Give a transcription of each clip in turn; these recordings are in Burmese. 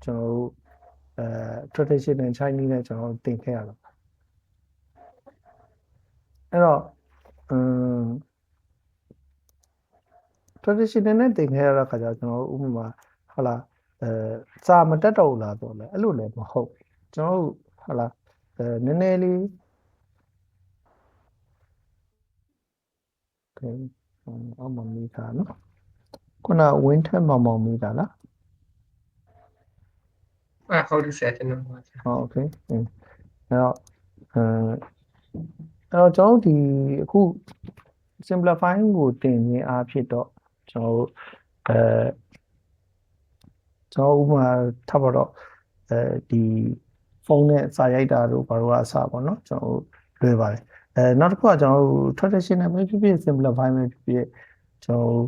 ကျွန်တော်တို့traditional Chinese နဲ့ကျွန်တော်တို့သင်ခဲ့ရတာအဲ့တော့traditional နဲ့သင်ခဲ့ရတဲ့ခါကျကျွန်တော်တို့ဥပမာဟုတ်လားစာမတက်တော့ဘူးလားဆိုလဲအဲ့လိုလည်းမဟုတ်ကျွန်တော်တို့ဟုတ်လားနည်းနည်းလေးအောက်မှာမိတာနော်ခုနဝင်းထက်မောင်မောင်မိတာလားဟုတ်တယ်ဆရာကျွန်တော်ပါဆရာโอเคအဲ့တော့ကျွန်တော်ဒီအခု simplifying ကိုတင်ခြင်းအားဖြင့်တော့ကျွန်တော်ကျွန်တော်ဥပမာထပ်ပါတော့ဒီဖုန်းနဲ့စာရိုက်တာတို့ဘာလို့အစားပေါ့နော်ကျွန်တော်လွယ်ပါတယ်နောက်တစ်ခုကကျွန်တော် traditional ပဲဖြစ်ဖြစ် simplify ပဲဖြစ်ဖြစ်ကျွန်တော်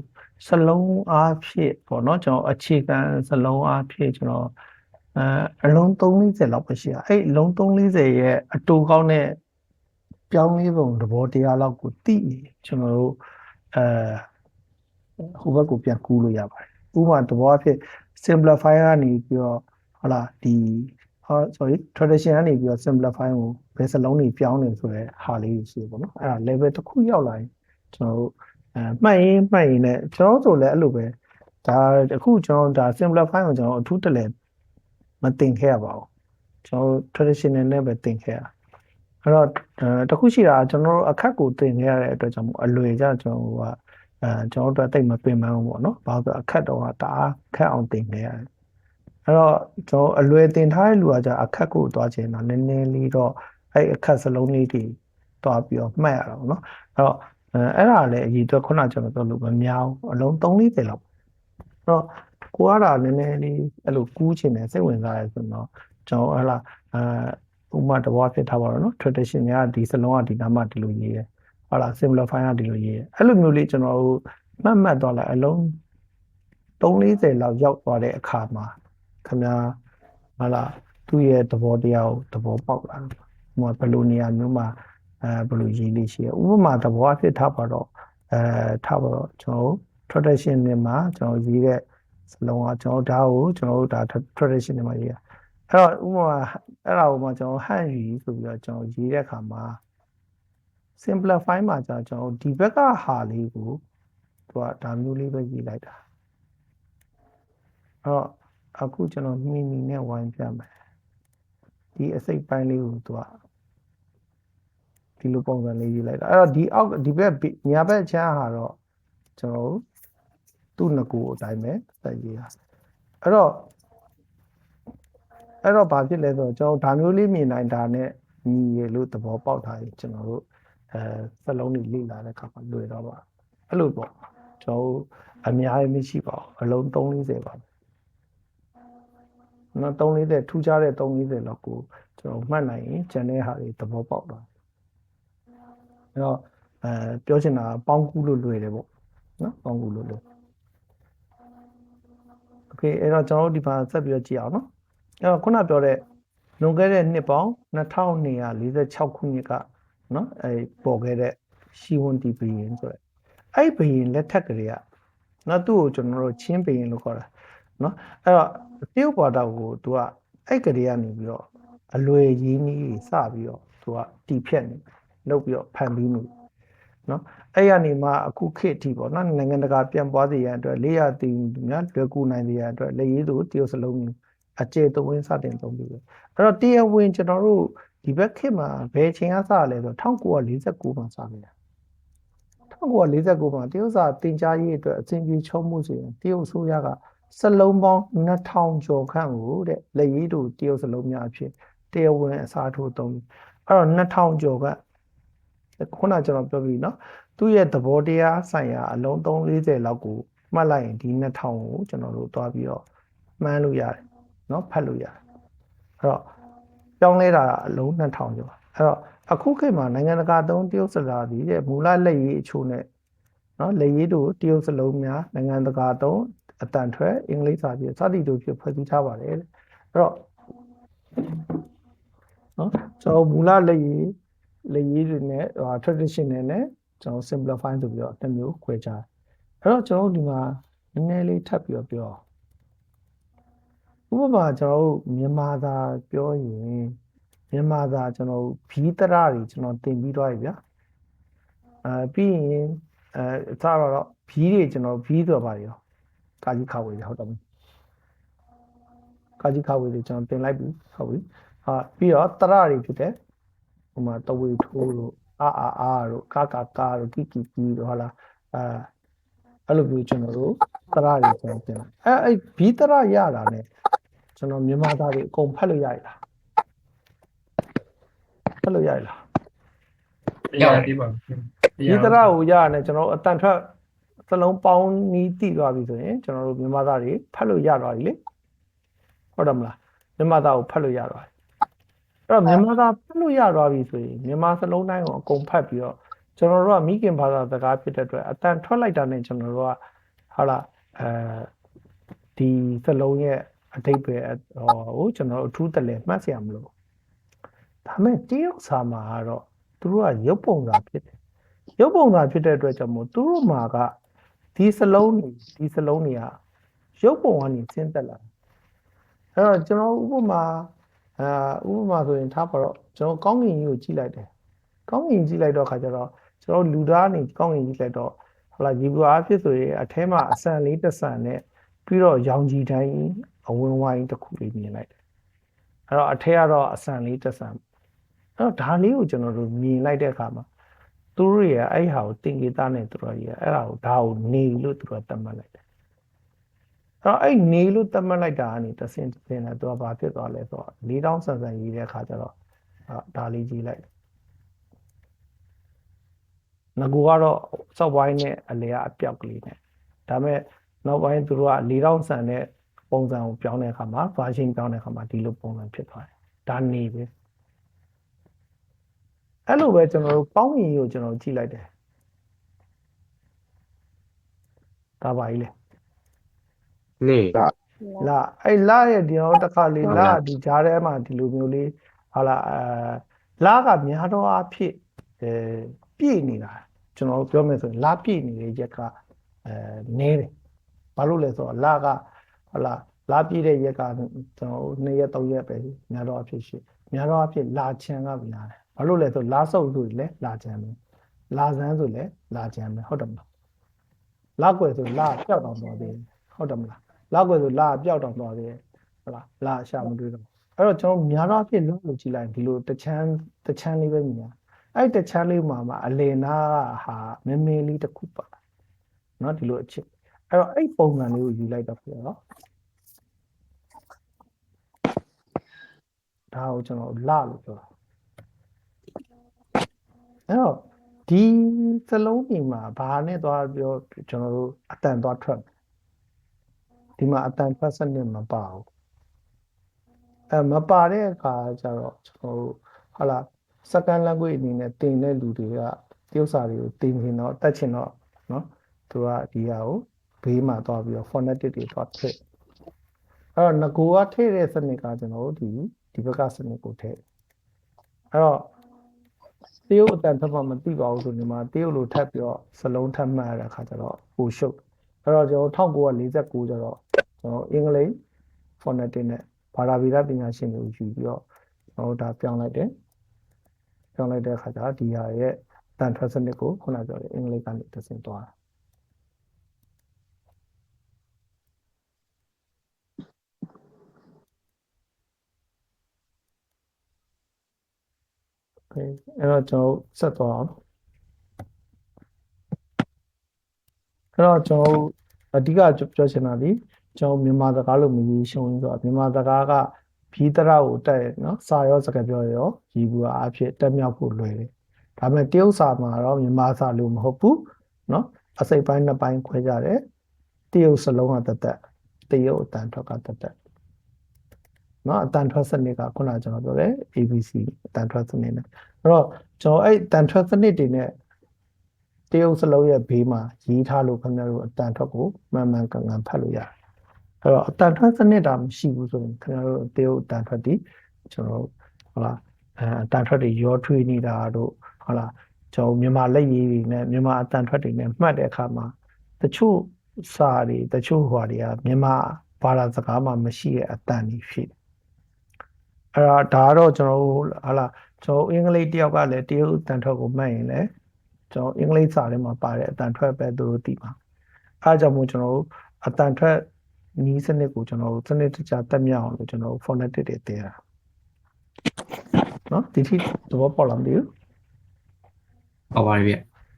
စလုံးအားဖြင့်ပေါ့နော်ကျွန်တော်အခြေခံစလုံးအားဖြင့်ကျွန်တော်အလုံး340လောက်ပဲရှိတာအဲ့အလုံး340ရဲ့အတူကောင်းတဲ့ပြောင်းလဲပုံသဘောတရားလောက်ကိုသိကျွန်တော်တို့ဟိုဘက်ကိုပြန်ကူးလို့ရပါတယ်ဥပမာသဘောအဖြစ် simplify ကနေပြီးတော့ဟုတ်လားsorry tradition ကနေပြီးတော့ simplify ကိုဘယ်စလုံးတွေပြောင်းနေဆိုရဲဟာလေးရှိပေါ့နော်အဲ့ဒါ level တစ်ခုရောက်လာရင်ကျွန်တော်တို့မှတ်ရင်နဲ့ကျွန်တော်ဆိုလည်းအဲ့လိုပဲဒါအခုကျွန်တော်ဒါ simplify ကိုကျွန်တော်အထူးတလဲမသင်ခဲ့ရပါဘူးကျွန်တော် traditional နဲ့ပဲသင်ခဲ့ရအဲ့တော့တခုရှိတာကျွန်တော်တို့အခက်ကိုသင်ခဲ့ရတဲ့အတွက်ကြောင့်မို့အလွယ်ကြကျွန်တော်ကကျွန်တော်တို့တိတ်မပင်ပန်းဘူးပေါ့နော်ဘာလို့အခက်တော့တအားခက်အောင်သင်ခဲ့ရတယ်အဲ့တော့ကျွန်တော်အလွယ်သင်ထားတဲ့လူကじゃအခက်ကိုသွားခြင်းတော့နည်းနည်းလေးတော့အဲ့အခက်စလုံးလေးတွေသွားပြီးတော့မှတ်ရတာပေါ့နော်အဲ့တော့အဲ့ဒါလည်းအရေးအတွက်ခုနကျွန်တော်ပြောလို့မများဘူးအလုံး340လောက်အဲ့တော့ကိုကနည်းနည်းလေးအဲ့လိုကူးချင်တယ်စိတ်ဝင်စားရဲဆိုတော့ကျွန်တော်ဟလာဥပမာတဘောဖြစ်ထားပါတော့နော် tradition ကဒီစလုံးကဒီနားမှာဒီလိုရေးရဲဟုတ်လား simplify ကဒီလိုရေးရဲအဲ့လိုမျိုးလေးကျွန်တော်တို့မှတ်သွားလိုက်အလုံး340လောက်ရောက်သွားတဲ့အခါမှာခင်ဗျာဟုတ်လားသူ့ရဲ့သဘောတရားကိုသဘောပေါက်လာတယ်ဟိုမှာဘယ်လိုနေရာမျိုးမှာဘယ်လိုရေးလေးရှိရဥပမာသဘောအဖြစ်ထားပါတော့ထားပါတော့ကျွန်တော် tradition တွေမှာကျွန်တော်ရေးတဲ့စလုံးကကျွန်တော်ဒါကိုကျွန်တော်တို့ဒါ tradition တွေမှာရေးရအဲ့တော့ဥပမာအဲ့ဒါကိုမှကျွန်တော်ဟန်ယူဆိုပြီးတော့ကျွန်တော်ရေးတဲ့အခါမှာ simplify မှာကြာကျွန်တော်ဒီဘက်ကဟာလေးကိုသူကဒါမျိုးလေးပဲရေးလိုက်တာအဲ့တော့အခုကျွန်တော်မိနီနဲ့ဝိုင်းပြမယ်ဒီအစိတ်ပိုင်းလေးကိုသူကဒီလိုပုံစံလေးရေးလိုက်တာအဲ့တော့ဒီအောက်ဒီဘက်ညာဘက်ချမ်းဟာတော့ကျွန်တော်သူ့ငကူအတိုင်းပဲဆက်ရေးတာအဲ့တော့ဘာဖြစ်လဲဆိုတော့ကျွန်တော်ဒါမျိုးလေးမြင်နိုင်တာနဲ့ညီရလို့သဘောပေါက်တာကြီးကျွန်တော်တို့စလုံးတွေလေ့လာတဲ့အခါမှာလွယ်တော့ပါအဲ့လိုပေါ့ကျွန်တော်အများကြီးမရှိပါဘူးအလုံး340ပါနော်340ထူးခြားတဲ့340လောက်ကိုကျွန်တော်မှတ်နိုင်ရင်ကျန်တဲ့ဟာတွေသဘောပေါက်သွားအဲ့တော့ပြောချင်တာပေါင်းကူးလို့လွယ်တယ်ပေါ့နော်ပေါင်းကူးလို့လွယ်โอเคအဲ့တော့ကျွန်တော်တို့ဒီမှာဆက်ပြီးတော့ကြည့်အောင်နော်အဲ့တော့ခုနပြောတဲ့လွန်ခဲ့တဲ့နှစ်ပေါင်း2246ခုနှစ်ကနော်ပေါ်ခဲ့တဲ့ရှီဝန်တီဘီရင်ဆိုတဲ့အဲ့ဘီရင်လက်ထက်ကလေးကနော်သူ့ကိုကျွန်တော်တို့ချင်းဘီရင်လို့ခေါ်တာနော်အဲ့တော့တရုတ်ဘာသာကိုသူကအဲ့ကလေးကနေပြီးတော့အလွယ်ရင်းကြီးစပြီးတော့သူကတီဖြတ်နေလုပ်ပြီးတော့ဖန်ပြီးနေနော်အဲ့ရနေမှာအခုခေတ်အထိပေါ့နော်နိုင်ငံတကာပြန်ပွားစေရန်အတွက်လေးရတည်များလွယ်ကူနိုင်စေရန်အတွက်လက်ရည်သူတရုတ်စလုံးအကျေသုံးဝင်စတင်သုံးပြီးပဲအဲ့တော့တရားဝင်ကျွန်တော်တို့ဒီဘက်ခေတ်မှာဘယ်ချိန်ကစရလဲဆို1949မှာစခဲ့တာ1949မှာတရုတ်စာတင်ကြားရေးအတွက်အစဉ်ပြေချုံးမှုစေရင်တရုတ်အစိုးရကစလုံးပေါင်း2000ကျော်ခန့်ကိုတဲ့လက်ရည်သူတရုတ်စလုံးများအဖြစ်တရားဝင်အစားထိုးသုံးအဲ့တော့2000ကျော်ကခုနကျွန်တော်ပြောပြီးနော်သူ့ရဲ့သဘောတရားဆိုင်ရာအလုံး340လောက်ကိုမှတ်လိုက်ရင်ဒီ2000ကိုကျွန်တော်တို့တွားပြီးတော့မှန်းလို့ရတယ်နော်ဖတ်လို့ရတယ်အဲ့တော့ပြောင်းလဲတာအလုံး2000ကျော်အဲ့တော့အခုခေတ်မှာနိုင်ငံတကာသုံးတရုတ်စကားကြီးတဲ့မူလလက်ရည်အချို့နဲ့နော်လက်ရည်တို့တရုတ်စလုံးများနိုင်ငံတကာသုံးအတန်ထွက်အင်္ဂလိပ်စာပြစသည်တို့ဖြစ်ဖွဲ့စည်းထားပါတယ်အဲ့တော့နော်ကျွန်တော်မူလလက်ရည်တွေနဲ့ traditional နဲ့ကျွန်တော် simplify ဆိုပြီးတော့တစ်မျိုးခွဲခြားအဲ့တော့ကျွန်တော်ဒီမှာနည်းနည်းလေးထပ်ပြီးတော့ပြော ဥပမာကျွန်တော်တို့မြန်မာသာပြောရင်မြန်မာသာကျွန်တော်တို့ဘီတရတွေကျွန်တော်သင်ပြီးသွားပြီဗျာပြီးရင်စတော့ဘီတွေကျွန်တော်ဘီဆိုပါရောကာကြီးခါဝေးဟုတ်တယ်ကာကြီးခါဝေးတွေကျွန်တော်သင်လိုက်ပြီဟုတ်ပြီပြီးတော့တရတွေဖြစ်တယ်ဟိုမှာတဝေထိုးတို့အာတို့ကာတို့ကီတို့ဟုတ်လားအဲ့လိုမျိုးကျွန်တော်တို့တရတွေကျွန်တော်သင်လိုက်အဲ့ဘီတရရတာ ਨੇ ကျွန်တော်မြန်မာသားတွေအကုန်ဖတ်လို့ရရလားဖတ်လို့ရရလား ရပြီပါ ဒီတရကိုရရတယ်ကျွန်တော်အတန်ထွက်စလုံးပေါင်းနီးတိသွားပြီဆိုရင်ကျွန်တော်တို့မြန်မာသားတွေဖတ်လို့ရသွားပြီလေဟုတ်တယ်မလားမြန်မာသားကိုဖတ်လို့ရသွားပြီအဲ့တော့မြန်မာသားဖတ်လို့ရသွားပြီဆိုရင်မြန်မာစလုံးတိုင်းကိုအကုန်ဖတ်ပြီးတော့ကျွန်တော်တို့ကမိခင်ဘာသာစကားဖြစ်တဲ့အတွက်အတန်ထွက်လိုက်တာနဲ့ကျွန်တော်တို့ကဟာလားဒီစလုံးရဲ့အဓိပ္ပာယ်ဟိုကျွန်တော်တို့အထူးတလဲမှတ်เสียမလို့ဒါမဲ့တရုတ်စာမှာကတော့သူတို့ကရုပ်ပုံစံဖြစ်တယ်ရုပ်ပုံစံဖြစ်တဲ့အတွက်ကြောင့်မို့သူတို့မှာကဒီစလုံးတွေကရုပ်ပုံကနေဆင်းသက်လာအဲ့တော့ကျွန်တော်ဥပမာဆိုရင်ထားပါတော့ကျွန်တော်ကောင်းကင်ကြီးကိုကြည့်လိုက်တယ်ကောင်းကင်ကြည့်လိုက်တော့ခါကျတော့ကျွန်တော်လူသားနေကောင်းကင်ကြည့်လိုက်တော့ဟုတ်လားဒီဘူအားဖြစ်ဆိုရင်အထဲမှာအစံလေးတစ်စံနဲ့ပြီးတော့ရောင်ကြီးတိုင်းအဝင်ဝိုင်းတစ်ခုလေးမြင်လိုက်တယ်အဲ့တော့အထဲကတော့အစံလေးတစ်စံအဲ့တော့ဒါလေးကိုကျွန်တော်တို့မြင်လိုက်တဲ့အခါမှာသူတို့ရဲ့အဲ့ဟာကိုတင်ကေသားနဲ့သူတို့ရဲ့အဲ့ဒါကိုနေလို့သူတို့သတ်မှတ်လိုက်တယ်အဲ့တော့အဲ့နေလို့သတ်မှတ်လိုက်တာကနေတဆင်နဲ့သူကဘာဖြစ်သွားလဲဆိုတော့၄တောင်းဆန်ဆန်ရေးတဲ့အခါကျတော့ဒါလေးကြီးလိုက်ငကူကတော့စောက်ပိုင်းနဲ့အလေကအပြောက်ကလေးနဲ့ဒါမဲ့နောက်ပိုင်းသူတို့က၄တောင်းဆန်တဲ့ပုံစံကိုပြောင်းတဲ့အခါမှာ version ပြောင်းတဲ့အခါမှာဒီလိုပုံစံဖြစ်သွားတယ်ဒါနေပဲအဲ့လိုပဲကျွန်တော်တို့ကောင်းကင်ကိုကျွန်တော်ကြည့်လိုက်တယ်ဒါပါကြီးလေနေလာအဲ့လာရဲ့ဒီတော့တစ်ခါလေးလာဒီကြားထဲမှာဒီလိုမျိုးလေးဟာလာလာကများတော့အဖြစ်ပြည့်နေတာကျွန်တော်ပြောမယ်ဆိုရင်လာပြည့်နေတဲ့ရက်ကနည်းတယ်ဘာလို့လဲဆိုတော့လာကဟလာလာပြည့်တဲ့ရက်ကကျွန်တော်2ရက်3ရက်ပဲများတော့အဖြစ်ရှိများတော့အဖြစ်လာချင်ကများတယ်ဘာလို့လဲဆိုလာဆုပ်ဆိုရင်လည်းလာချင်မယ်လာစမ်းဆိုလည်းလာချင်မယ်ဟုတ်တယ်မလားလာကွယ်ဆိုလာပျောက်တော့သွားသေးတယ်ဟုတ်တယ်မလားလာကွယ်ဆိုလာပျောက်တော့သွားသေးတယ်ဟုတ်လားလာရှာမတွေ့တော့အဲ့တော့ကျွန်တော်များတော့အဖြစ်လုံးလို့ကြည့်လိုက်ဒီလိုတချမ်းလေးပဲမြင်အဲ့တချမ်းလေးမှာအလယ်နာဟာမင်းလေးတစ်ခုပါเนาะဒီလိုအချက်အဲ့တော့အဲ့ပုံစံလေးကိုယူလိုက်တော့ပြတော့ဒါကိုကျွန်တော်လာလို့ပြောတာအဲ့တော့ဒီစလုံးဒီမှာဘာနဲ့သွားပြောကျွန်တော်တို့အတန်သွားထွက်ဒီမှာအတန်ထွက်စနစ်မပါဘူးမပါတဲ့အခါကျတော့ကျွန်တော်တို့ဟာလာsecond language အနေနဲ့သင်တဲ့လူတွေကတရုတ်စာတွေကိုသင်ရင်တော့တတ်ချင်တော့เนาะသူကဒီဟာကိုဘေးမှာသွားပြီးတော့ phonetic တွေသွားထည့်အဲ့တော့ငကိုကထည့်တဲ့စနစ်ကကျွန်တော်တို့ဒီဘက်ကစနစ်ကိုထည့်အဲ့တော့တရုတ်အတန်ထပ်မှမသိပါဘူးဆိုဒီမှာတရုတ်လိုထပ်ပြီးတော့စလုံးထပ်မှတ်ရတဲ့အခါကျတော့ပိုရှုပ်အဲ့တော့ကျွန်တော်1949ကျတော့ကျွန်တော်အင်္ဂလိပ် phonetic နဲ့ဘာသာဗေဒပညာရှင်တွေကိုယူပြီးတော့ကျွန်တော်ဒါပြောင်းလိုက်တဲ့အခါကျဒီဟာရဲ့တန်ထွက်စနစ်ကိုခုနပြောတဲ့အင်္ဂလိပ်ကနေတစ်ဆင့်သွားတာအဲ့တော့ကျွန်တော်ဆက်သွားအောင်အဲ့တော့ကျွန်တော်အဓိကပြောချင်တာဒီကျွန်တော်မြန်မာစကားလို့မရေးရှုံးဆိုတော့မြန်မာစကားကဘီတရကိုတက်နော်စာရောစကားပြောရောရီဘူးအားဖြင့်တက်မြောက်ဖို့လွယ်တယ်ဒါပေမဲ့တရုတ်စာမှာတော့မြန်မာစာလို့မဟုတ်ဘူးနော်အစိပ်ပိုင်းနှစ်ပိုင်းခွဲကြတယ်တရုတ်စလုံးကတက်တရုတ်အတန်ထွက်ကတက်နော်အတန်ထွက်စနစ်ကခုနကျွန်တော်ပြောတယ် ABC အတန်ထွက်စနစ်နဲ့အဲ့တော့ကျွန်တော်အဲ့အတန်ထွက်စနစ်တွေနဲ့တရုတ်စလုံးရဲ့ဘေးမှာရေးထားလို့ခင်ဗျားတို့အတန်ထွက်ကိုမှန်ကန်ဖတ်လို့ရတယ်အဲ့တော့အတန်ထွက်စနစ်တာမရှိဘူးဆိုရင်ခင်ဗျားတို့တရုတ်အတန်ထွက်ဒီကျွန်တော်ဟုတ်လားအတန်ထွက်တွေရောထွေးနေတာတို့ဟုတ်လားကျွန်တော်မြန်မာလက်ရည်တွေနဲ့မြန်မာအတန်ထွက်တွေနဲ့မှတ်တဲ့အခါမှာတချို့စာတွေတချို့ဟွာတွေကမြန်မာ ဘာသာစကားမှာမရှိတဲ့အတန်ကြီးဖြစ်အဲ့ဒါကတော့ကျွန်တော်တို့ဟာလာကျွန်တော်အင်္ဂလိပ်တယောက်ကလည်းတရုတ်အတန်ထွက်ကိုမှတ်ရင်လည်းကျွန်တော်အင်္ဂလိပ်စာထဲမှာပါတဲ့အတန်ထွက်ပဲသူတို့သိမှာအားကြောင့်မို့ကျွန်တော်တို့အတန်ထွက်နီးစနစ်ကိုကျွန်တော်တို့စနစ်တကျတက်မြောက်အောင်လို့ကျွန်တော်တို့ phonetic တွေသင်တာနော်ဒီထိသဘောပေါက်လားမသိဘူး ဟုတ်ပါပြီဗျ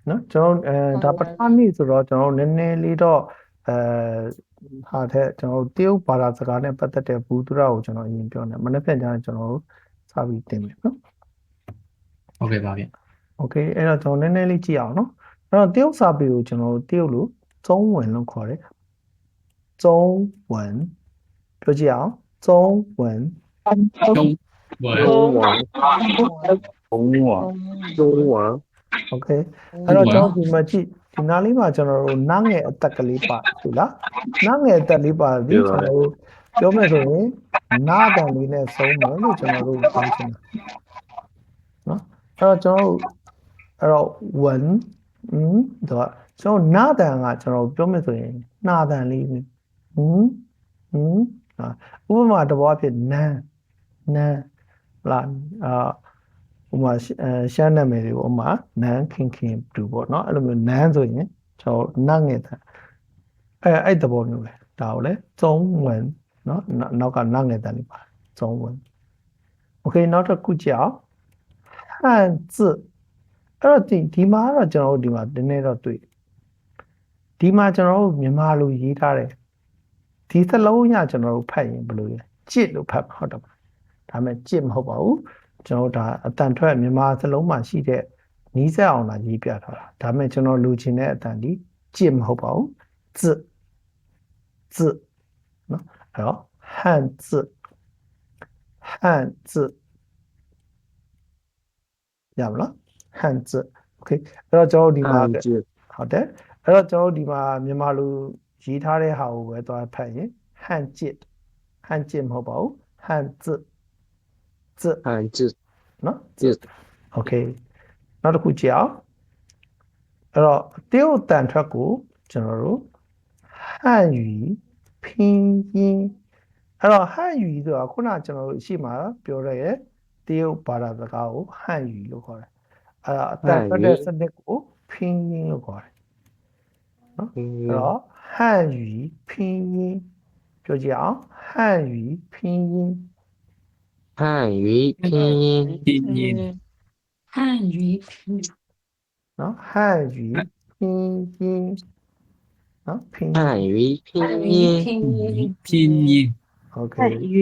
နော်ကျွန်တော်ဒါပထမနေ့ဆိုတော့ကျွန်တော်နည်းနည်းလေးတော့ဟာတဲ့ကျွန်တော်တရုတ်ဘာသာစကားနဲ့ပတ်သက်တဲ့ဘူဒ္ဓရာကိုကျွန်တော်အရင်ပြောနေမနေ့ပြန်ကြရင်ကျွန်တော်စပြီးသင်မယ်နော် ဟုတ်ကဲ့ပါဗျ โอเคအဲ့တော့ကျွန်တော်နည်းနည်းလေးကြည့်အောင်နော်အဲ့တော့တရုတ်စာပေကိုကျွန်တော်တရုတ်လိုသုံးဝင်လို့ခေါ်တယ်သုံးဝင်ပြောကြည့်အောင်သုံးဝင် 中文中文， โอเคအဲ့တော့ကျွန်တော်ဒီမှာကြည့်ဒီနားလေးမှာကျွန်တော်တို့နားငယ်အသက်ကလေးပါဟုတ်လားနားငယ်အသက်လေးပါဒီကျွန်တော်တို့ပြောမယ်ဆိုရင်နားတန်လေးနဲ့ဆုံးမယ်လို့ကျွန်တော်တို့ပြောချင်တာနော်အဲ့တော့ကျွန်တော်တို့အဲ့တော့1တော့ကျွန်တော်နားတန်ကကျွန်တော်ပြောမယ်ဆိုရင်နှာတန်လေးဥပမာတဘောအဖြစ်နန်းလာဥပမာရှမ်းနာမည်တွေဥပမာနန်းခင်တူပေါ့နော်အဲ့လိုမျိုးနန်းဆိုရင်ကျွန်တော်နတ်ငယ်တန်အဲ့တဘောမျိုးပဲဒါကိုလည်းသုံးဝင်နော်နောက်ကနတ်ငယ်တန်လေးပါသုံးဝင်โอเคနောက်တစ်ခုကြောက်ဟန်字အဲ့တော့ဒီမှာတော့ကျွန်တော်တို့ဒီမှာနည်းနည်းတော့တွေ့ဒီမှာကျွန်တော်တို့မြန်မာလိုရေးထားတယ်ဒီစလုံးညကျွန်တော်တို့ဖတ်ရင်ဘယ်လိုလဲကြစ်လို့ဖတ်ဟုတ်တယ်ဒါပေမဲ့ကြစ်မဟုတ်ပါဘူးကျွန်တော်ဒါအတန်ထွက်မြန်မာစလုံးမှာရှိတဲ့နီးစပ်အောင်လာရေးပြထားတာဒါပေမဲ့ကျွန်တော်လိုချင်တဲ့အတန်ဒီကြစ်မဟုတ်ပါဘူး字နော်အဲ့တော့ဟန်字ရမလားဟန်字 okay အဲ့တော့ကျွန်တော်ဒီမှာဟုတ်တယ်အဲ့တော့ကျွန်တော်ဒီမှာမြန်မာလိုရေးထားတဲ့ဟာကိုပဲသွားဖတ်ရင်ဟန်ကြစ်မဟုတ်ပါဘူးဟန်字汉字， နော် 字， okay နောက်တစ်ခုကြည့်အောင်အဲ့တော့တရုတ်တန်ထွက်ကိုကျွန်တော်တို့ဟန်ယူ拼音အဲ့တော့ဟန်ယူဆိုတာခုနကျွန်တော်တို့ရှိမှာပြောရရဲ့တရုတ်ဘာသာစကားကိုဟန်ယူလို့ခေါ်တယ်အဲ့တော့အတန်ထွက်တဲ့စနစ်ကို拼音လို့ခေါ်တယ်နော်အဲ့တော့ဟန်ယူ拼音ပြောကြည့်အောင်ဟန်ယူ拼音汉语拼音，拼音汉语拼နော်ဟန်ယူ拼音နော်拼音汉语拼音，拼音 okay 语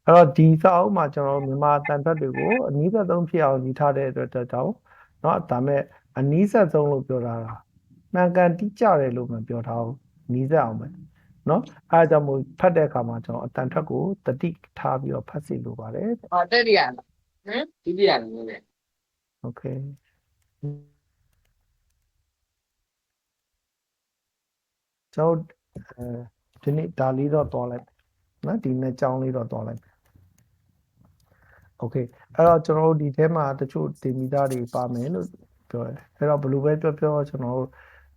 အဲ့တော့ဒီစာအုပ်မှာကျွန်တော်မြန်မာတန်ထွက်တွေကိုအနည်းဆက်ဆုံးဖြစ်အောင်ရေးထားတဲ့အတွက်ကြောင့်เนาะဒါမဲ့အနည်းဆက်ဆုံးလို့ပြောထားတာမှန်ကန်တိကျတယ်လို့မပြောထားဘူးအနည်းဆက်အောင်ပဲเนาะအဲဒါကြောင့်မို့ဖတ်တဲ့အခါမှာကျွန်တော်အတန်ထွက်ကိုတတိထားပြီးတော့ဖတ်စီလိုပါတယ် 哦，这里啊，这里啊，那边， okay ကျွန်တော်ဒီနေ့ဒါလေးတော့တွားလိုက်နော်ဒီနေ့ကြောင်းလေးတော့တွားလိုက်โอเคအဲ့တော့ကျွန်တော်တို့ဒီထဲမှာတချို့တင်မိသားတွေပါမယ်လို့ပြောတယ်အဲ့တော့ဘယ်လိုပဲပြောကျွန်တော်တို့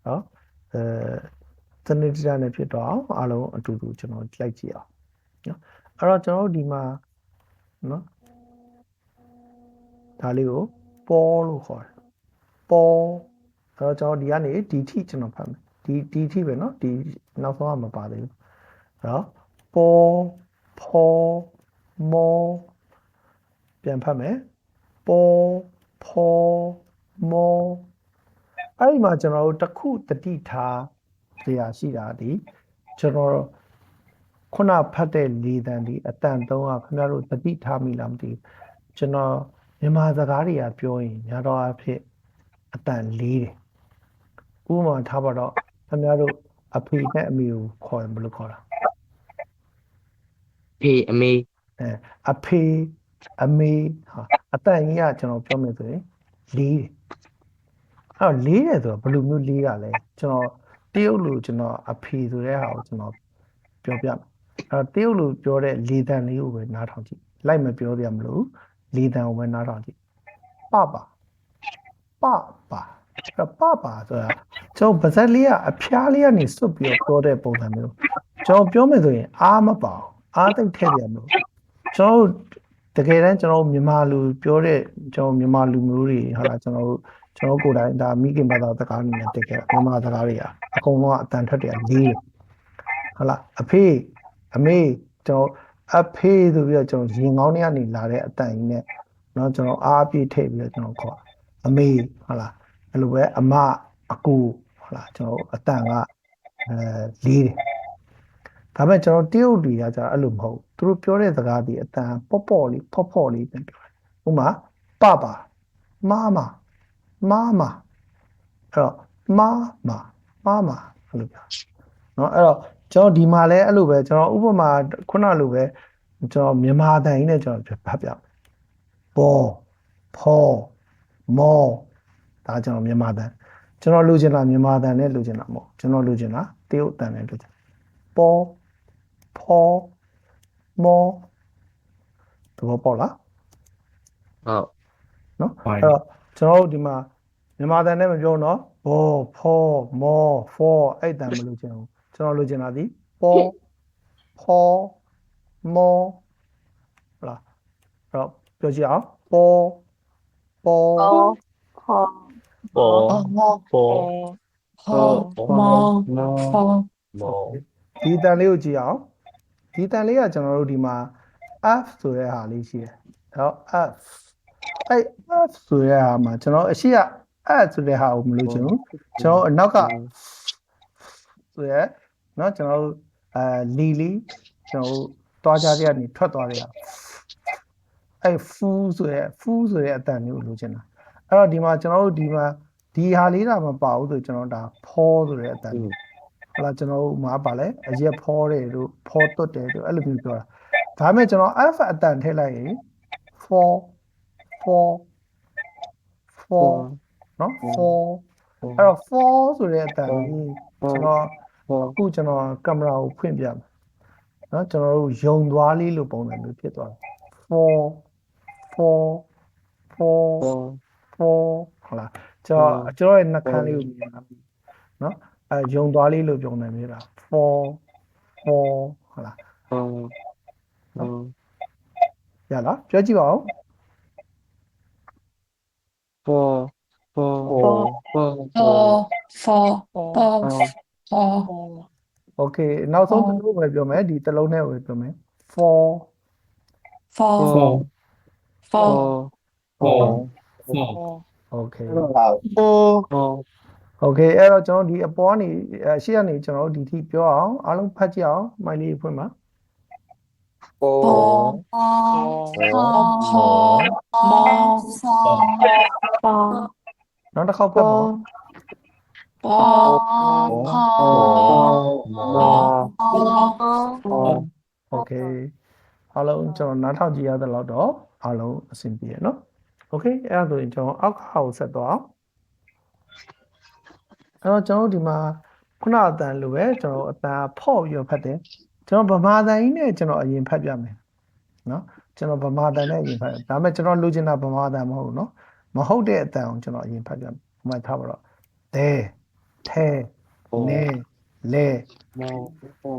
နော်စနစ်တကျနဲ့ဖြစ်တော့အောင်အားလုံးအတူတူကျွန်တော်လိုက်ကြည့်အောင်နော်အဲ့တော့ကျွန်တော်တို့ဒီမှာနော်ဒါလေးကိုပေါ်လို့ခေါ်တယ်ပေါ်အဲ့တော့ကျွန်တော်ဒီကနေဒီထိကျွန်တော်ဖတ်မယ်ဒီထိပဲနော်ဒီနောက်ဆုံးကမပါသေးဘူးအဲ့တော့ပေါ်ဖောမောပြန်ဖတ်မယ်ပေါ်ဖောမောအဲ့ဒီမှာကျွန်တော်တို့တစ်ခုတတိထားကြာရှိတာဒီကျွန်တော်ခုနဖတ်တဲ့လေတံဒီအတန်သုံးကခင်ဗျားတို့တတိထားမိလားမသိဘူးကျွန်တော်မြန်မာစကားတွေကပြောရင်ညာတော့အဖြစ်အတန်လေးတယ်ဥပမာထားပါတော့ခင်ဗျားတို့အဖေနဲ့အမေကိုခေါ်ရင်ဘယ်လိုခေါ်တာ 配阿妹， အဖေအမေဟာအတန်ကြီးကကျွန်တော်ပြောမယ်ဆိုရင်လေးတယ်အဲ့တော့လေးတယ်ဆိုတော့ဘယ်လိုမျိုးလေးကလဲကျွန်တော်တရုတ်လိုကျွန်တော်အဖေဆိုတဲ့ဟာကိုကျွန်တော်ပြောပြမယ်အဲ့တော့တရုတ်လိုပြောတဲ့လေတန်လေးကိုပဲနားထောင်ကြည့်လိုက်မပြောရမလို့လေတန်ကိုပဲနားထောင်ကြည့်ပပဆိုတာ ကျွန်တော်ဗဇက်လေးကအဖျားလေးကနေစွတ်ပြီးတော့ပြောတဲ့ပုံစံမျိုးကျွန်တော်ပြောမယ်ဆိုရင်အားမပါဘူးအားသိပ်ထည့်ပြန်လို့ကျွန်တော်တကယ်တမ်းကျွန်တော်မြန်မာလူပြောတဲ့ကျွန်တော်မြန်မာလူမျိုးတွေဟာလားကျွန်တော်ကိုယ်တိုင်ဒါမိခင်ဘာသာစကားအနေနဲ့တက်ခဲ့မြန်မာစကားတွေကအကုန်လုံးကအတန်ထွက်တယ်လေးတယ်ဟာလားအဖေအမေကျွန်တော်အဖေဆိုပြီးတော့ကျွန်တော်ရင်ကောင်းထဲကနေလာတဲ့အတန်ကြီးနဲ့เนาะကျွန်တော်အားအပြည့်ထည့်ပြီးတော့ကျွန်တော်ခေါ်အမေဟာလားအဲ့လိုပဲအမအကူဟုတ်လားကျွန်တော်အတန်ကလေးတယ်ဒါပေမဲ့ကျွန်တော်တရုတ်တွေကကြာအဲ့လိုမဟုတ်သူတို့ပြောတဲ့စကားဒီအတန်ပေါ့လေးဖော့လေးပြန်ပြောတယ်ဥပမာပမာမအဲ့တော့မာမအဲ့လိုပြောเนาะအဲ့တော့ကျွန်တော်ဒီမှာလဲအဲ့လိုပဲကျွန်တော်ဥပမာခုနလိုပဲကျွန်တော်မြန်မာတန်ကြီးနဲ့ကျွန်တော်ဖတ်ပြပေါ်ဖောမောဒါကျွန်တော်မြန်မာတန်ကျွန်တော်လိုချင်တာမြန်မာတန်နဲ့လိုချင်တာမဟုတ်ကျွန်တော်လိုချင်တာတရုတ်တန်နဲ့လိုချင်ပေါ်ဖောမောတော့ပေါ့လား ဟုတ် နော်အဲ့တော့ကျွန်တော်တို့ဒီမှာမြန်မာတန်နဲ့မပြောတော့ဘောဖောမောဖောအဲ့တန်မလိုချင်ဘူးကျွန်တော်လိုချင်တာဒီပေါ်ဖောမောဟုတ်လားအဲ့တော့ပြောကြည့်အောင်ပေါ်ပေါ် ဒီတန်လေးကိုကြည့်အောင်ဒီတန်လေးကကျွန်တော်တို့ဒီမှာ F ဆိုတဲ့ဟာလေးရှိတယ်အဲ့တော့ F အဲ့ F ဆိုတဲ့ဟာမှာကျွန်တော်အရှိက F ဆိုတဲ့ဟာကိုမလို့ချင်ဘူးကျွန်တော်အနောက်ကဆိုရဲเนาะကျွန်တော်လီကျွန်တော်တွားကြတဲ့ကနေထွက်သွားတဲ့ဟာအဲ့ဖူးဆိုရဲအတန်မျိုးလိုချင်တာအဲ့တော့ဒီမှာကျွန်တော်တို့ဒီမှာဒီဟာလေးတာမပါဘူးဆိုကျွန်တော်ဒါဖောဆိုရဲအတန်ဟုတ်လားကျွန်တော်တို့မှာပါလဲအရက်ဖောတယ်တို့ဖောတွတ်တယ်တို့အဲ့လိုမျိုးပြောတာဒါပေမဲ့ကျွန်တော် F အတန်ထည့်လိုက်ရင်for နော် for အဲ့တော့ for ဆိုတဲ့အတန်ကြီးကျွန်တော်အခုကျွန်တော်ကင်မရာကိုဖွင့်ပြမယ်နော်ကျွန်တော်တို့ယုံသွားလေးလို့ပုံစံမျိုးဖြစ်သွားတယ် for ဟုတ်လားကျွန်တော်ရဲ့နှာခမ်းလေးကိုမြင်လာပြီနော်ယုံသွားလေးလို့ပုံစံမျိုးတာ for ဟုတ်လားရလားပြောကြည့်ပါဦး Okay နောက်ဆုံးတစ်ခုပဲပြောမယ်ဒီတစ်လုံးနဲ့ပဲပြောမယ် for Okay Okay အဲ့တော့ကျွန်တော်ဒီအပေါ်ကနေရှေ့ကနေကျွန်တော်ဒီထိပြောအောင်အားလုံးဖတ်ကြည့်အောင်မိုင်လေးဖွင့်ပါနောက်တစ်ခေါက်ဖတ်ပါ Okay အားလုံးကျွန်တော်နားထောင်ကြည့်ရတဲ့လောက်တော့အားလုံးအဆင်ပြေရနော် Okay အဲ့ဒါဆိုရင်ကျွန်တော်အောက်ခါကိုဆက်သွားအောင်အဲ့တော့ကျွန်တော်ဒီမှာခုနအတန်လိုပဲကျွန်တော်အတန်ဖော့ပြီးတော့ဖတ်တယ်ကျွန်တော်ဗမာတန်ကြီးနဲ့ကျွန်တော်အရင်ဖတ်ပြမယ်နော်ကျွန်တော်ဗမာတန်နဲ့အရင်ဖတ်ဒါပေမဲ့ကျွန်တော်လိုချင်တာဗမာတန်မဟုတ်ဘူးနော်မဟုတ်တဲ့အတန်ကိုကျွန်တော်အရင်ဖတ်ပြမယ်ဟိုမှာထားပါတော့တဲထဲနေလေ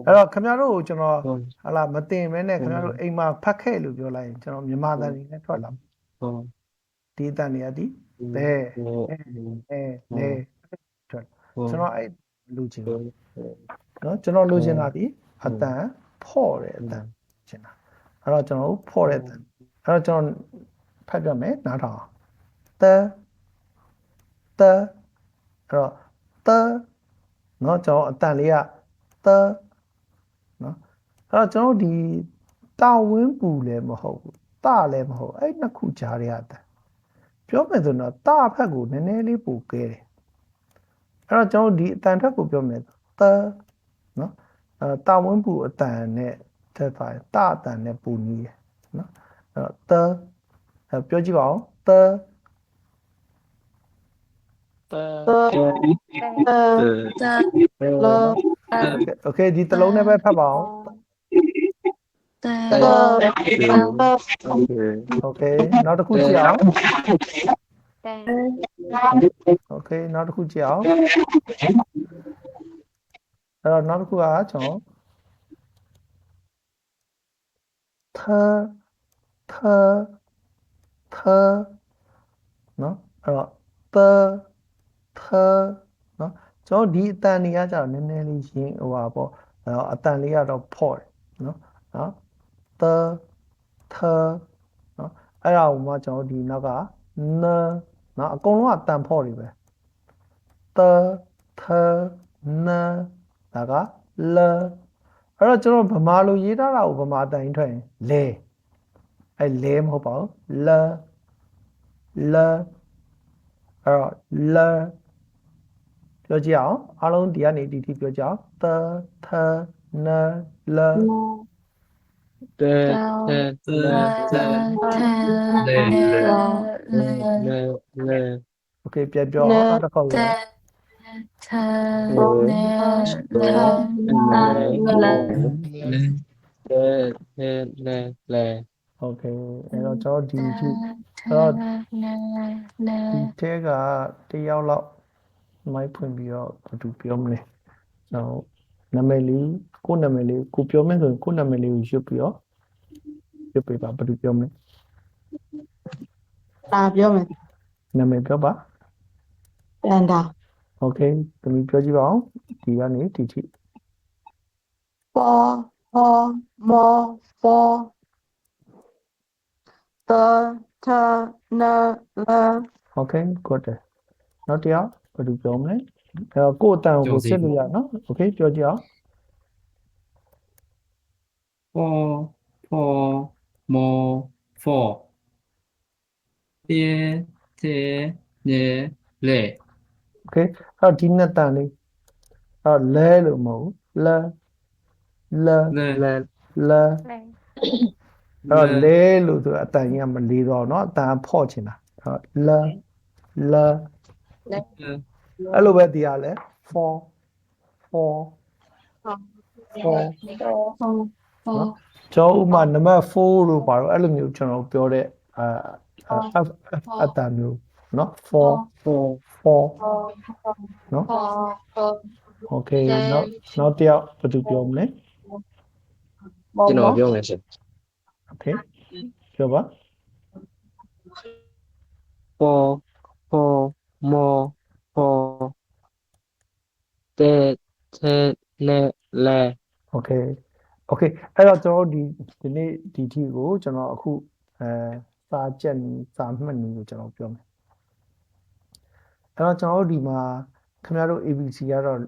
အဲ့တော့ခင်ဗျားတို့ကိုကျွန်တော်ဟာလာမတင်မဲနဲ့ခင်ဗျားတို့အိမ်မှာဖတ်ခဲ့လို့ပြောလိုက်ရင်ကျွန်တော်မြန်မာတန်ကြီးနဲ့ထွက်လာဒီအတန်တွေကဒီတဲလေထွက်ကျွန်တော်အဲ့လူချင်နော်ကျွန်တော်လိုချင်တာဒီအတန်ဖော့တဲ့အတန်ချင်တာအဲ့တော့ကျွန်တော်ဖော့တဲ့အတန်အဲ့တော့ကျွန်တော်ဖတ်ပြမယ်နားထောင်တဲအဲ့တော့တဲနော်ကျွန်တော်အတန်လေးကတဲနော်အဲ့တော့ကျွန်တော်ဒီတာဝင်းပူလည်းမဟုတ်ဘူးတာလည်းမဟုတ်အဲ့နှစ်ခုကြားရတဲ့အတန်ပြောမယ်ဆိုတော့တာဖက်ကိုနည်းနည်းလေးပိုကဲတယ်အဲ့တော့ကျွန်တော်ဒီအတန်ထက်ကိုပြောမယ်တဲနော်တာဝင်းပူအတန်နဲ့ထက်ပါတာအတန်နဲ့ပူနီးတယ်နော်အဲ့တော့တဲပြောကြည့်ပါဦးတဲโอเคဒီတစ်လုံးနဲ့ပဲဖတ်ပါအောင်โอเคနောက်တစ်ခုကြည့်အောင် โอเคနောက်တစ်ခုကြည့်အောင်အဲ့တော့နောက်တစ်ခုကကျွန်တော်ထထထနော်အဲ့တော့သထနော်ကျွန်တော်ဒီအတန်တွေကကြာနည်းနည်းလေးရှင်းဟိုပါပေါ့အဲ့တော့အတန်လေးကတော့ဖော့တယ်နော်သထနော်အဲ့ဒါကိုမှကျွန်တော်ဒီနောက်ကနနော်အကုန်လုံးကတန်ဖော့တွေပဲသထနဒါကလအဲ့တော့ကျွန်တော်ဗမာလိုရေးထားတာကိုဗမာအတန်ကြီးထွက်ရင်လဲအဲ့လဲမဟုတ်ပါဘူးလအဲ့တော့လပြောကြည့်အောင်အားလုံးဒီကနေဒီထိပြောကြအောင်သထနလ Tê tê lêโอเคပြန်ပြောအောင်နောက်တစ်ခေါက်ရအောင် tê lê lê โอเคအဲ့တော့ကျွန်တော်ဒီထိအဲ့တော့ဒီထဲကတယောက်လောက်မိုက်ဖွင့်ပြီးတော့ဘာသူပြောမလဲကျွန်တော်နာမည်လေးကိုနာမည်လေးကိုပြောမယ်ဆိုရင်ကိုနာမည်လေးကိုရွတ်ပြီးတော့ရွတ်ပေးပါဘာသူပြောမလဲ ဒါပြောမယ် နာမည်ပြောပါ တန်တာ โอเคသမီးပြောကြည့်ပါအောင်ဒီကနေဒီထိ ပေါ်ဟောမောပေါ်တထနလ โอเค good နောက်တစ်ယောက်ဘာသူပြောမလဲအဲ့တော့ကိုယ့်အတန်ကိုစစ်လို့ရနော်โอเคပြောကြည့်အောင် ဖောမောဖောတေတေနေလေ โอเคအဲ့တော့ဒီနှစ်တန်လေးအဲ့တော့လဲလို့မဟုတ်ဘူးလ လေ လအဲ့တော့လဲလို့ဆိုအတန်ကြီးကမလေးတော့เนาะအတန်ဖော့ချင်တာအဲ့တော့လအဲ့လိုပဲဒီကလဲ for ကျောင်းဥမာနံပါတ်4လို့ပါတော့အဲ့လိုမျိုးကျွန်တော်ပြောတဲ့အတန်မျိုးเนาะ for เนาะ โอเคနောက်တစ်ယောက်ဘာသူပြောမလဲ Chứ nó biết không chị โอเคပြောပါ po po mo po tê tê lê lê โอเคအဲ့တော့ကျွန်တော်ဒီနေ့ဒီထီကိုကျွန်တော်အခုစာချက်နီစာမှတ်နီကိုကျွန်တော်ပြောမယ်အဲ့တော့ကျွန်တော်ဒီမှာခင်ဗျားတို့ ABC ကတော့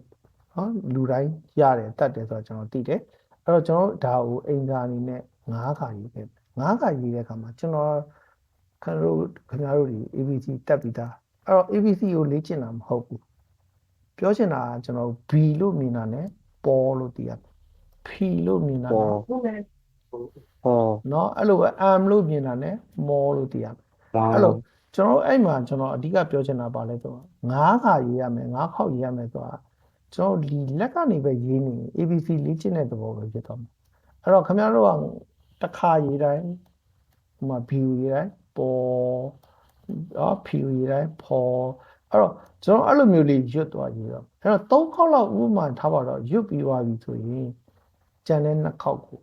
နော်လူတိုင်းရတယ်တတ်တယ်ဆိုတော့ကျွန်တော်သိတယ်အဲ့တော့ကျွန်တော်ဒါကိုအင်္ဂါအနေနဲ့9ခါရေးခဲ့9ခါရေးတဲ့အခါမှာကျွန်တော်ခင်ဗျားတို့ဒီ ABC တက်ပြီးသားအဲ့တော့ ABC ကိုလေ့ကျင့်တာမဟုတ်ဘူးပြောချင်တာကကျွန်တော် B လို့မြင်တာနဲ့ပေါ်လို့သိရတယ် P လို့မြင်တာနဲ့ po เนาะအဲ့လိုပဲ M လို့မြင်တာနဲ့မောလို့သိရတယ်အဲ့ po လိုကျွန်တော်အဲ့မှာကျွန်တော်အဓိကပြောချင်တာပါလဲဆိုတော့9ခါရေးရမယ်9ခေါက်ရေးရမယ်ဆိုတာကျွန်တော်ဒီလက်ကနေပဲရေးနေ ABC လေ့ကျင့်တဲ့သဘောပဲဖြစ်သွားမယ်အဲ့တော့ခင်ဗျားတို့ကတစ်ခါရေးတိုင်းဟိုမှာ B ရေးတိုင်းပေါ် P ရေးတိုင်းပေါ်အဲ့တော့ကျွန်တော်အဲ့လိုမျိုးလေးရွတ်သွားရေးတော့အဲ့တော့3ခေါက်လောက်ဥပမာထားပါတော့ရွတ်ပြီးသွားပြီဆိုရင်ကျန်တဲ့2ခေါက်ကို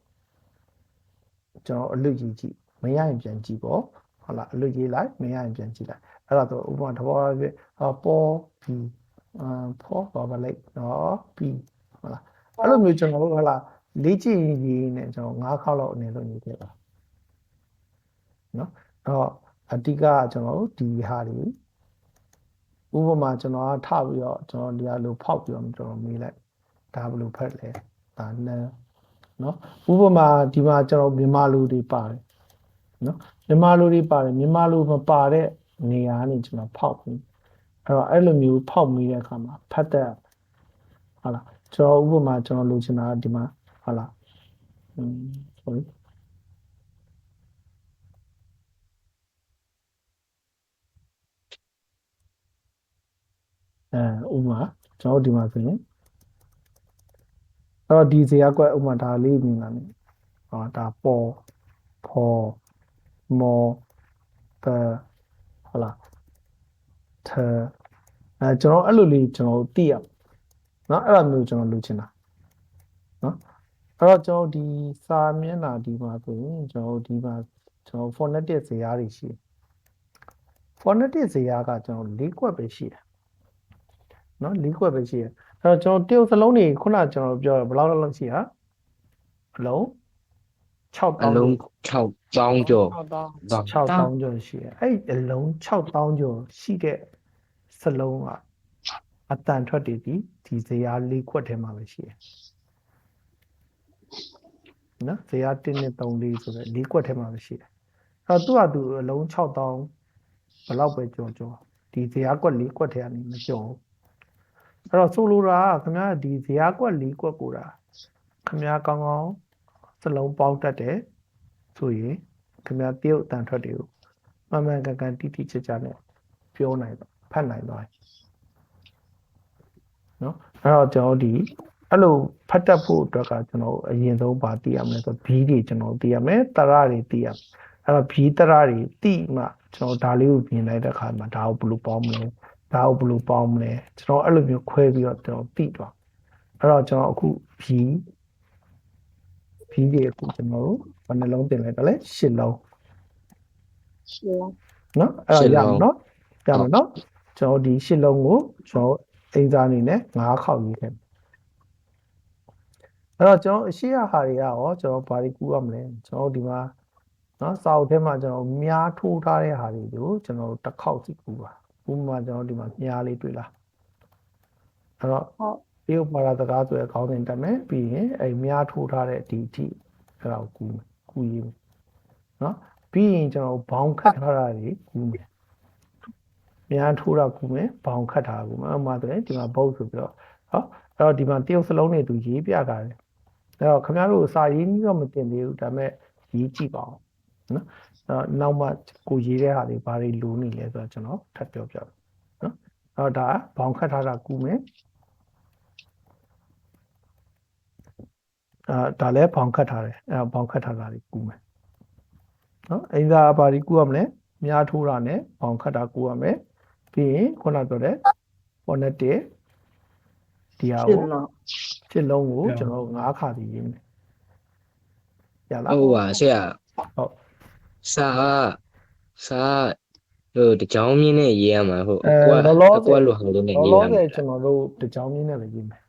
ကျွန်တော်အလွတ်ရေးကြည့်မရရင်ပြန်ကြည့်ပေါ့ဟုတ်လားအလွတ်ရေးလိုက်မရရင်ပြန်ကြည့်လိုက်အဲ့ဒါဆိုဥပမာတဘောအဖြစ်ပေါ်ပြီးပေါ်ပါလိုက်နော်ပြီးဟုတ်လားအဲ့လိုမျိုးကျွန်တော်တို့ဟုတ်လားလေ့ကျင့်ရေးနဲ့ကျွန်တော်9ခေါက်လောက်အနေနဲ့ရေးခဲ့ပါနော်အဲ့တော့အဓိကကျွန်တော်တို့ဒီဟာတွေဥပမာကျွန်တော်ကထပြီးတော့ကျွန်တော်ဒီဟာလိုဖောက်ပြီးတော့ကျွန်တော်မေးလိုက်ဒါဘယ်လိုဖက်လဲဒါနန်းနော်ဥပမာဒီမှာကျွန်တော်မြန်မာလူတွေပါတယ်နော်မြန်မာလူတွေပါတယ်မြန်မာလူမပါတဲ့နေရာကနေကျွန်တော်ဖောက်ပြီးအဲ့တော့အဲ့လိုမျိုးဖောက်မိတဲ့အခါမှာဖတ်တဲ့ဟုတ်လားကျွန်တော်ဥပမာကျွန်တော်လိုချင်တာဒီမှာဟုတ်လားsorry ဥပမာကျွန်တော်ဒီမှာဆိုရင်အဲ့တော့ဒီဇေယျကွက်ဥပမာဒါလေးမြင်လာမယ်ဒါပေါ်ဖော်မောဟုတ်လား ထကျွန်တော်အဲ့လိုလေးကျွန်တော်သိရเนาะအဲ့လိုမျိုးကျွန်တော်လုပ်ချင်တာเนาะအဲ့တော့ကျွန်တော်ဒီစာမျက်နှာဒီမှာဆိုရင်ကျွန်တော်ဒီမှာကျွန်တော် phonetic ဇယားတွေရှိတယ် phonetic ဇယားကကျွန်တော်၄ခွက်ပဲရှိတယ်เนาะ၄ခွက်ပဲရှိတယ်အဲ့တော့ကျွန်တော်တရုတ်စလုံးတွေခုနကျွန်တော်ပြောဘယ်လောက်လောက်ရှိတာအလုံး အ 6000 လုံး6000ကျော် 6000ကျော်ရှိတယ်အဲ့အလုံး6000ကျော်ရှိတဲ့စလုံးကအတန်ထွက်တည်ဒီဇယား၄ခွက်ထဲမှာပဲရှိတယ်နော်ဇယား1နဲ့3လေးဆိုတော့၄ခွက်ထဲမှာပဲရှိတယ်အဲ့တော့သူ့အလုံး6000ဘယ်လောက်ပဲကျော်ဒီဇယားကွက်၄ခွက်ထဲကနေမကျော်ဘူးအဲ့တော့ဆိုလိုတာခင်ဗျားဒီဇယားကွက်၄ခွက်ကိုတာခင်ဗျားကောင်းကောင်းစလုံးပေါင်းတတ်တယ်ဆိုရင်ခင်ဗျားတရုတ်အတန်ထွက်တွေကိုမှန်မှန်ကန်တိတိကျကျနဲ့ပြောနိုင်တော့ဖတ်နိုင်သွားနော်အဲ့တော့ကျွန်တော်ဒီအဲ့လိုဖတ်တတ်ဖို့အတွက်ကကျွန်တော်အရင်ဆုံးပါသိရမယ်ဆိုဘီတွေကျွန်တော်သိရမယ်တရတွေသိရမယ်အဲ့တော့ဘီတရတွေသိမှကျွန်တော်ဒါလေးကိုပြင်လိုက်တဲ့အခါမှာဒါကိုဘယ်လိုပေါင်းမလဲဒါကိုဘယ်လိုပေါင်းမလဲကျွန်တော်အဲ့လိုမျိုးခွဲပြီးတော့ကျွန်တော်သိသွားအဲ့တော့ကျွန်တော်အခုဘီတွေအခုကျွန်တော်တို့ဘယ်နှလုံးတင်လိုက်တော့လဲ8လုံးနော်အဲ့တော့ရမယ်နော်ရမယ်နော်ကျွန်တော်ဒီ8လုံးကိုကျွန်တော်အိမ်စာအနေနဲ့9ခေါက်ရေးခဲ့အဲ့တော့ကျွန်တော်အရှိရဟာတွေကရောကျွန်တော်ဘာတွေကူးရမလဲကျွန်တော်ဒီမှာနော်စာအုပ်ထဲမှာကျွန်တော်မြားထိုးထားတဲ့ဟာတွေကိုကျွန်တော်တစ်ခေါက်စီကူးပါဥပမာကျွန်တော်ဒီမှာမြားလေးတွေ့လားအဲ့တော့တရုတ်ဘာသာစကားဆိုရခေါင်းစဉ်တက်မယ်ပြီးရင်အဲ့မြားထိုးထားတဲ့ဒီအထိအဲ့ဒါကိုကူးရေးနော်ပြီးရင်ကျွန်တော်ဘောင်ခတ်ထားတာတွေကူးမယ်မြားထိုးတာကူးမယ်ဘောင်ခတ်ထားကူးမယ်ဥပမာဆိုရင်ဒီမှာဘုတ်ဆိုပြီးတော့ဟောအဲ့တော့ဒီမှာတရုတ်စလုံးတွေသူရေးပြထားတယ်အဲ့တော့ခင်ဗျားတို့စာရေးကြီးတော့မတင်သေးဘူးဒါပေမဲ့ရေးကြည့်ပါအောင်နော်နောက်မှကိုရေးတဲ့ဟာတွေဘာတွေလိုနေလဲဆိုတော့ကျွန်တော်ထပ်ပြောပြမယ်နော်အဲ့တော့ဒါဘောင်ခတ်ထားတာကူးမယ်ဒါလည်းဘောင်ခတ်ထားတယ်အဲ့ဘောင်ခတ်ထားတာတွေကူးမယ်နော်အင်္ဂါဘာတွေကူးရမလဲမြားထိုးတာနဲ့ဘောင်ခတ်တာကူးရမယ်ပြီးရင်ခုနပြောတဲ့ phonetic ဒီဟာကိုဖြစ်လုံးကိုကျွန်တော်9ခါစီရေးမယ်ရလား ဟုတ်ပါဆရာ ဟုတ် စာဟိုတကြောင်မြင်းနဲ့ရေးရမှာဟုတ်အကွက်လိုဟာလေးနဲ့ရေးရ လော မှာ ဆယ်ကျွန်တော်တို့တကြောင်မြင်းနဲ့ပဲရေးမယ်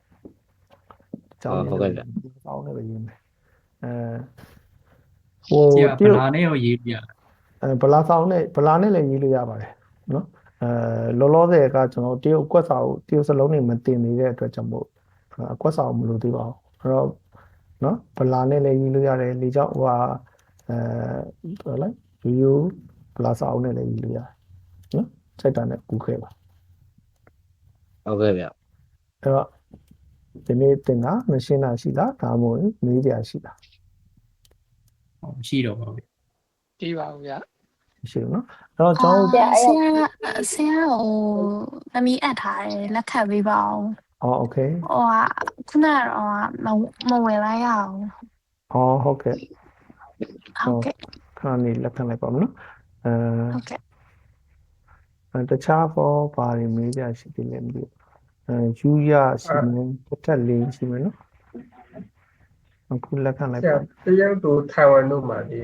တကြောင်မြင်း ဟုတ်ကဲ့ နဲ့တောင်းနဲ့ပဲရေးမယ်ဟို ဆရာ တ ဗ ရုတ် လာနဲ့ရောရေးပြ ဗလာဆောင်နဲ့ဗလာနဲ့လည်းရေးလို့ရပါတယ်နော်လောလောဆယ်ကကျွန်တော်တရုတ်ကွက်စာကိုတရုတ်စလုံးတွေမတင်နေတဲ့အတွက်ကြောင့်မို့ကွက်စာကိုမလို့သေးပါဘူးအဲ့တော့နော်ဗလာနဲ့လည်းရေးလို့ရတယ်လေကြောင့်ဟိုဟာဟိုလိုက်ရိုးရိုးဗလာဆောင်နဲ့လည်းရေးလို့ရတယ်နော်စိတ်တာနဲ့ကူးခဲ့ပါ ဟုတ်ကဲ့ဗျ အဲ့တော့ဒီနေ့တင်တာမရှင်းတာရှိလားဒါမှမဟုတ်မေးကြရှိလား မရှိတော့ပါဘူး မရှိဘူးနော်အဲ့တော့ကျွန်တော် ဆရာဟိုသမီးအပ်ထားတယ်လက်ခတ်ပေးပါအောင် โอเค ဟိုကခုနကတော့မဝင်လိုက်ရအောင် ဟုတ်ကဲ့ ဟုတ်ကဲ့ ခဏနေလက်ခံလိုက်ပါမနော် ဟုတ်ကဲ့ တခြားဘောဘာတွေမေးကြရှိသေးလဲမသိဘူးယူရရှိမယ်တစ်ထက်လေးရှိမယ်နော်အခုလက်ခံလိုက် ဆရာ ပါ တရုတ်တို့ထိုင်ဝမ်တို့မှာဒီ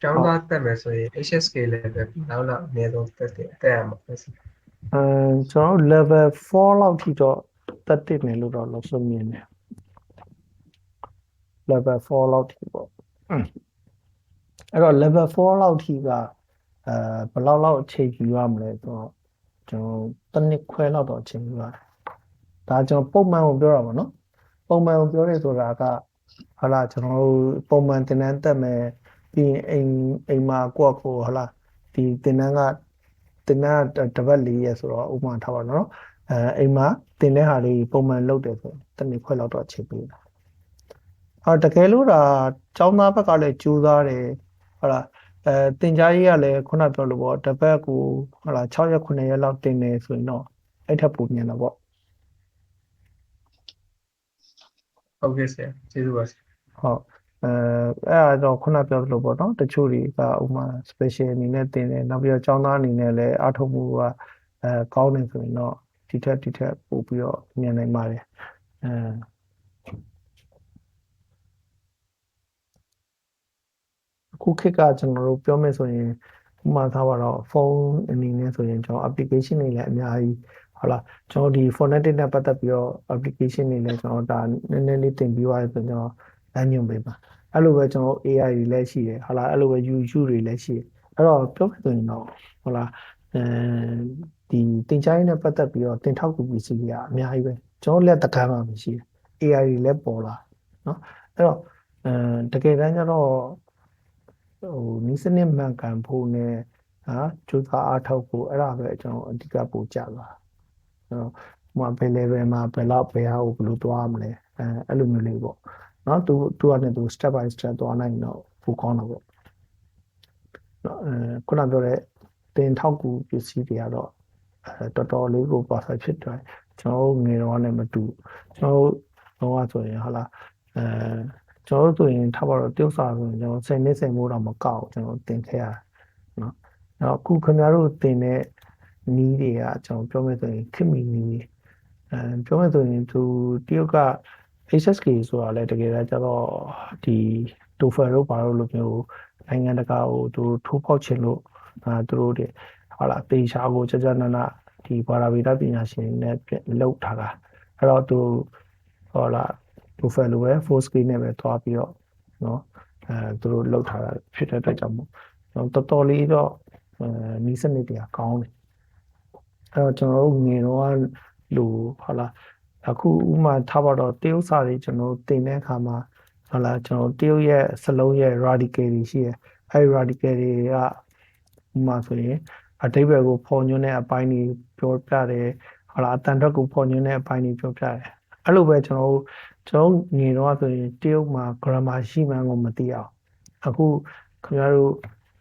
ကျောင်းသားတက်မယ်ဆိုရင် HSK level လောက်အနည်းဆုံးတက်ရမှာပဲဆရာ ကျွန်တော် level 4လောက်ထိတော့တက်တည်မယ်လို့တော့လို့ဆိုမြင်တယ် level 4လောက်ထိပေါ့အဲ့တော့ level 4လောက်ထိကဘယ်လောက်အချိန်ယူရမလဲဆိုတော့ကျွန်တော်တစ်နှစ်ခွဲလောက်တော့အချိန်ယူရတယ်ဒါကျွန်တော်ပုံမှန်ကိုပြောတာပေါ့နော်ပုံမှန်ကိုပြောရဲဆိုတာကဟာလာကျွန်တော်တို့ပုံမှန်သင်တန်းတက်မယ်ပြီးရင်အိမ်မှာကိုယ့်ကိုဟာလာဒီသင်တန်းတစ်ပတ်4ရက်ဆိုတော့ဥပမာထားပါတော့အိမ်မှာသင်တဲ့ဟာလေးပုံမှန်လုပ်တယ်ဆိုတစ်နှစ်ခွဲလောက်တော့အချိန်ပေးတာတကယ်လို့ဒါကျောင်းသားဘက်ကလည်းကြိုးစားတယ်ဟုတ်လားသင်ကြားရေးကလည်းခုနပြောလို့ပေါ့တစ်ပတ်ကိုဟုတ်လား6ရက်9ရက်လောက်တင်နေဆိုရင်တော့အဲ့ထက်ပိုမြင်တော့ပေါ့ ဟုတ်ကဲ့ဆရာကျေးဇူးပါဆရာ ဟုတ်အဲ့တော့ခုနပြောသလိုပေါ့နော်တချို့တွေကဥမာ special အနေနဲ့တင်တယ်နောက်ပြီးတော့ကျောင်းသားအနေနဲ့လည်းအားထုတ်မှုက ကောင်းတယ်ဆိုရင်တော့ဒီထက်ပို့ပြီးတော့မြင်နိုင်ပါတယ်အခုခေတ်ကကျွန်တော်တို့ပြောမယ်ဆိုရင်ဥပမာထားပါတော့ဖုန်းအနေနဲ့ဆိုရင်ကျွန်တော် application တွေလည်းအများကြီးဟုတ်လားကျွန်တော်ဒီ phonetic နဲ့ပတ်သက်ပြီးတော့ application တွေလည်းကျွန်တော်ဒါနည်းနည်းလေးတင်ပြီးသွားပြီဆိုတော့လမ်းညွှန်ပေးပါအဲ့လိုပဲကျွန်တော် AI တွေလည်းရှိတယ်ဟုတ်လားအဲ့လိုပဲ YouTube တွေလည်းရှိတယ်အဲ့တော့ပြောမယ်ဆိုရင်တော့ဟုတ်လားဒီသင်ကြားရေးနဲ့ပတ်သက်ပြီးတော့သင်ထောက်ကူပစ္စည်းတွေကအများကြီးပဲကျွန်တော်လက်တကမ်းမှာမရှိတယ် AI တွေလည်းပေါ်လာเนาะအဲ့တော့တကယ်တမ်းကျတော့နီးစနစ်မှန်ကန်ဖို့နဲ့ကြိုးစားအားထုတ်ဖို့အဲ့ဒါပဲကျွန်တော်အဓိကပို့ကြပါအဲ့တော့ဘယ် level မှာဘယ်လောက်ဘယ်ဟာကိုဘယ်လိုသွားမလဲအဲ့လိုမျိုးလေးပေါ့เนาะသူကနေသူ step by step သွားနိုင်တော့ပိုကောင်းတော့ပေါ့ခုနပြောတဲ့သင်ထောက်ကူပစ္စည်းတွေကတော့တော်တော်လေးကို perfect ဖြစ်တယ်ကျွန်တော်ငယ်တော့လည်းမတူကျွန်တော်တော့ဆိုရင်ဟုတ်လားကျွန်တော်ဆိုရင်ထားပါတော့တယောက်စာဆိုရင်ကျွန်တော်10နှစ်မိုးတော့မကောက်ကျွန်တော်တင်ခဲ့ရเนาะအဲ့တော့အခုခင်ဗျားတို့တင်တဲ့နီးတွေကကျွန်တော်ပြောမယ်ဆိုရင်ခင်မီနီးပြောမယ်ဆိုရင်သူတယောက်က HSK ဆိုတာလည်းတကယ်တော့ကျတော့ဒီ TOEFL တို့ဘာလို့လို့မျိုးနိုင်ငံတကာကိုသူထိုးဖောက်ချင်လို့သူတို့တွေဟုတ်လားတေချာကိုကြာနာနာဒီဘာသာဗေဒပညာရှင်နဲ့လောက်ထားတာအဲ့တော့သူဟုတ်လား TOEFL လိုပဲ 4 scale နဲ့ပဲသွားပြီးတော့เนาะသူတို့လောက်ထားတာဖြစ်တဲ့အတွက်ကြောင့်မို့တော်တော်လေးတော့နီးစနစ်တွေကကောင်းတယ်အဲ့တော့ကျွန်တော်တို့ငယ်တော့လို့ဟုတ်လားအခုဥမာထားပါတော့တရုတ်စာတွေကျွန်တော်သင်တဲ့အခါမှာဟုတ်လားကျွန်တော်တရုတ်ရဲ့စလုံးရဲ့ radical တွေရှိတယ်အဲ့ radical တွေကဥမာဆိုရင်အဓိပ္ပာယ်ကိုဖော်ညွှန်းတဲ့အပိုင်းတွေပြောပြတယ်ဟုတ်လားအတန်ထွက်ကိုဖော်ညွှန်းတဲ့အပိုင်းတွေပြောပြတယ်အဲ့လိုပဲကျွန်တော်ငယ်တော့ဆိုရင်တရုတ်မှာ grammar ရှိမှန်းကိုမသိအောင်အခုခင်ဗျားတို့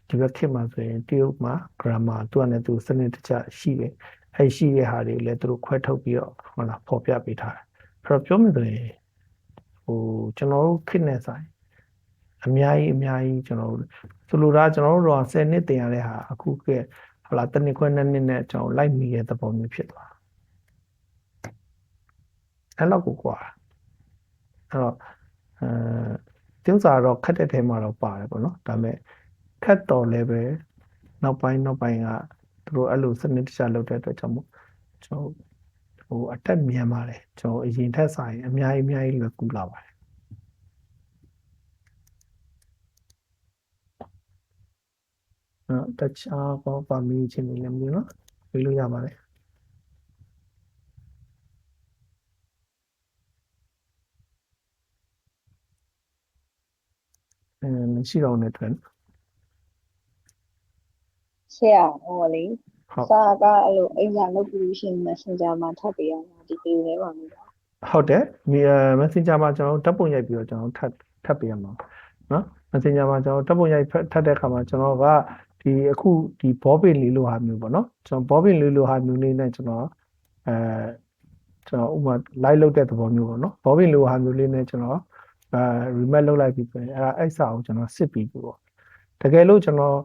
ဒီဘက်ခေတ်မှာဆိုရင်တရုတ်မှာ grammar သူကလည်းသူစနစ်တကျရှိတယ်အဲ့ရှိတဲ့ဟာတွေလည်းသူတို့ခွဲထုတ်ပြီးတော့ဟုတ်လားဖော်ပြပေးထားတယ်အဲ့တော့ပြောမယ်ဆိုရင်ကျွန်တော်တို့ခေတ်နဲ့ဆိုင်အများကြီးကျွန်တော်တို့ဆိုလိုတာကျွန်တော်တို့တော့10နှစ်တင်ရတဲ့ဟာအခုကဟုတ်လားတစ်နှစ်ခွဲ2နှစ်နဲ့ကျွန်တော်လိုက်မိတဲ့သဘောမျိုးဖြစ်သွားအဲ့လောက်ကိုကွာအဲ့တော့ကျုပ်စာတော့ခက်တဲ့ထဲမှာတော့ပါတယ်ပေါ့နော်ဒါပေမဲ့ခက်တော်လည်းပဲနောက်ပိုင်းကသူတို့အဲ့လိုစနစ်တကျလုပ်တဲ့အတွက်ကြောင့်မို့ကျွန်တော်အတက်မြန်ပါတယ်ကျွန်တော်အရင်ထက်ဆိုင်အများကြီးလွယ်ကူလာပါတယ်တခြားတော့ပါမီချင်းနေလည်းမလို့နော်ပြေးလို့ရပါတယ်မရှိတော့တဲ့အတွက်ဆရာဟိုလေစာကအဲ့လိုအိမ်စာလုပ်ပြီးရှင် Messenger မှာထပ်ပေးရမှာဒီလိုလေးပါလို့ဟုတ်တယ် Messenger မှာကျွန်တော်ဓာတ်ပုံရိုက်ပြီးတော့ကျွန်တော်ထပ်ပေးရမှာနော် Messenger မှာကျွန်တော်ဓာတ်ပုံရိုက်ထပ်တဲ့အခါမှာကျွန်တော်ကဒီအခုဒီဘောပင်လေးလိုဟာမျိုးပေါ့နော်ကျွန်တော်ဘောပင်လေးလိုဟာမျိုးလေးနဲ့ကျွန်တော်ဥပမာ live လုပ်တဲ့သဘောမျိုးပေါ့နော်ဘောပင်လိုဟာမျိုးလေးနဲ့ကျွန်တော်remote လုပ်လိုက်ပြီးဆိုရင်အဲ့စာကိုကျွန်တော်စစ်ပြီးပေါ့တကယ်လို့ကျွန်တော်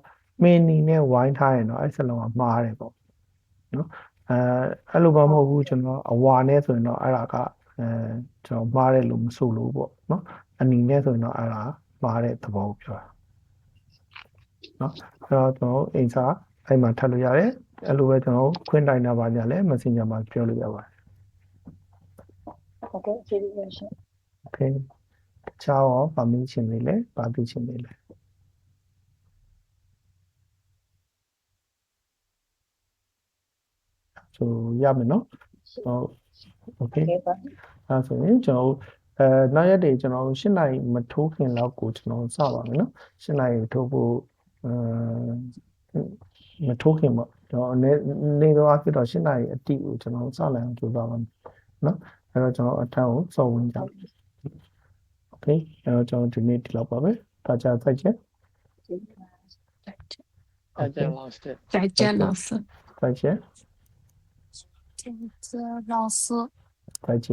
မင်းနီနဲ့ဝိုင်းထားရင်တော့အဲ့စလုံးကမှားတယ်ပေါ့နော်အဲ့လိုမှမဟုတ်ဘူးကျွန်တော်အဝါနဲ့ဆိုရင်တော့အဲ့ဒါကကျွန်တော်မှားတယ်လို့မဆိုလို့ပေါ့နော်အနီနဲ့ဆိုရင်တော့အဲ့ဒါမှားတဲ့သဘောကိုပြောတာနော်အဲ့တော့ကျွန်တော်အိမ်စာအဲ့မှာထပ်လို့ရတယ်အဲ့လိုပဲကျွန်တော်ခွင့်တိုင်တာပါကြလဲ Messenger မှာပြောလို့ရပါတယ်ဟုတ်ကဲ့ကျေးဇူးပါရှင် Okay ချားရောပါမင်းချင်းလေးလဲပါသိချင်းလေးလဲဆိုရမယ်နော်ဟုတ် Okay အဲဆိုရင်ကျွန်တော်နောက်ရက်တွေကျွန်တော်8နာရီမထိုးခင်လောက်ကိုကျွန်တော်စပါမယ်နော်8နာရီထိုးဖို့မထိုးခင်ပေါ့ကျွန်တော်နေတော့အဖြစ်တော့8နာရီအတိကိုကျွန်တော်စလိုက်အောင်ကြိုးစားပါမယ်နော်အဲ့တော့ကျွန်တော်အထက်ကိုစောင့်ဝင်ကြပါOkay အဲ့တော့ကျွန်တော်ဒီနေ့ဒီလောက်ပါပဲ大家再见再见老师再见老师再见再见老师再见